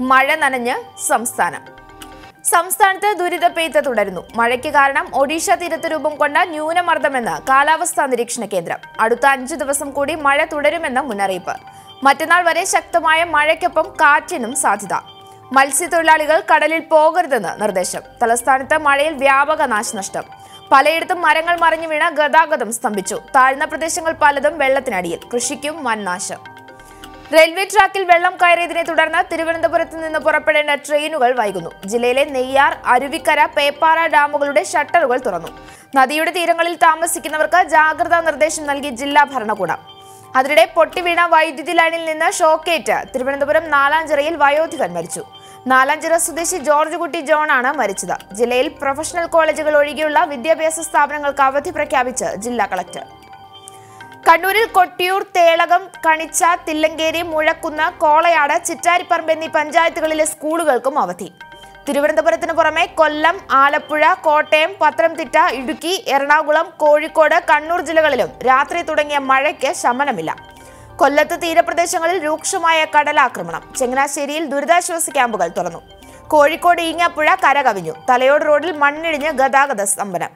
മഴ നനഞ്ഞ് സംസ്ഥാനത്ത് ദുരിതപ്പെയ്ത്ത് തുടരുന്നു. മഴയ്ക്ക് കാരണം ഒഡീഷ തീരത്ത് രൂപം കൊണ്ട ന്യൂനമർദ്ദമെന്ന് കാലാവസ്ഥാ നിരീക്ഷണ കേന്ദ്രം. അടുത്ത 5 ദിവസം കൂടി മഴ തുടരുമെന്ന് മുന്നറിയിപ്പ്. മറ്റന്നാൾ വരെ ശക്തമായ മഴയ്ക്കൊപ്പം കാറ്റിനും സാധ്യത. മത്സ്യത്തൊഴിലാളികൾ കടലിൽ പോകരുതെന്ന് നിർദ്ദേശം. തലസ്ഥാനത്ത് മഴയിൽ വ്യാപക നാശനഷ്ടം. പലയിടത്തും മരങ്ങൾ മറിഞ്ഞു വീണ ഗതാഗതം സ്തംഭിച്ചു. താഴ്ന്ന പ്രദേശങ്ങൾ പലതും വെള്ളത്തിനടിയിൽ. കൃഷിക്കും വൻ നാശം. റെയിൽവേ ട്രാക്കിൽ വെള്ളം കയറിയതിനെ തുടർന്ന് തിരുവനന്തപുരത്ത് നിന്ന് പുറപ്പെടേണ്ട ട്രെയിനുകൾ വൈകുന്നു. ജില്ലയിലെ നെയ്യാർ, അരുവിക്കര, പേപ്പാറ ഡാമുകളുടെ ഷട്ടറുകൾ തുറന്നു. നദിയുടെ തീരങ്ങളിൽ താമസിക്കുന്നവർക്ക് ജാഗ്രതാ നിർദ്ദേശം നൽകി ജില്ലാ ഭരണകൂടം. അതിനിടെ പൊട്ടിവീണ വൈദ്യുതി ലൈനിൽ നിന്ന് ഷോക്കേറ്റ് തിരുവനന്തപുരം നാലാഞ്ചിറയിൽ വയോധികൻ മരിച്ചു. നാലാഞ്ചിറ സ്വദേശി ജോർജ് കുട്ടി ജോണാണ് മരിച്ചത്. ജില്ലയിൽ പ്രൊഫഷണൽ കോളേജുകൾ ഒഴികെയുള്ള വിദ്യാഭ്യാസ സ്ഥാപനങ്ങൾക്ക് അവധി പ്രഖ്യാപിച്ച് ജില്ലാ കളക്ടർ. കണ്ണൂരിൽ കൊട്ടിയൂർ, തേളകം, കണിച്ച, തില്ലങ്കേരി, മുഴക്കുന്ന്, കോളയാട്, ചിറ്റാരിപ്പറമ്പ് എന്നീ പഞ്ചായത്തുകളിലെ സ്കൂളുകൾക്കും അവധി. തിരുവനന്തപുരത്തിന് പുറമെ കൊല്ലം, ആലപ്പുഴ, കോട്ടയം, പത്തനംതിട്ട, ഇടുക്കി, എറണാകുളം, കോഴിക്കോട്, കണ്ണൂർ ജില്ലകളിലും രാത്രി തുടങ്ങിയ മഴയ്ക്ക് ശമനമില്ല. കൊല്ലത്ത് തീരപ്രദേശങ്ങളിൽ രൂക്ഷമായ കടലാക്രമണം. ചങ്ങനാശ്ശേരിയിൽ ദുരിതാശ്വാസ ക്യാമ്പുകൾ തുറന്നു. കോഴിക്കോട് ഈങ്ങാപ്പുഴ കരകവിഞ്ഞു. തലയോട് റോഡിൽ മണ്ണിടിഞ്ഞ് ഗതാഗത സ്തംഭനം.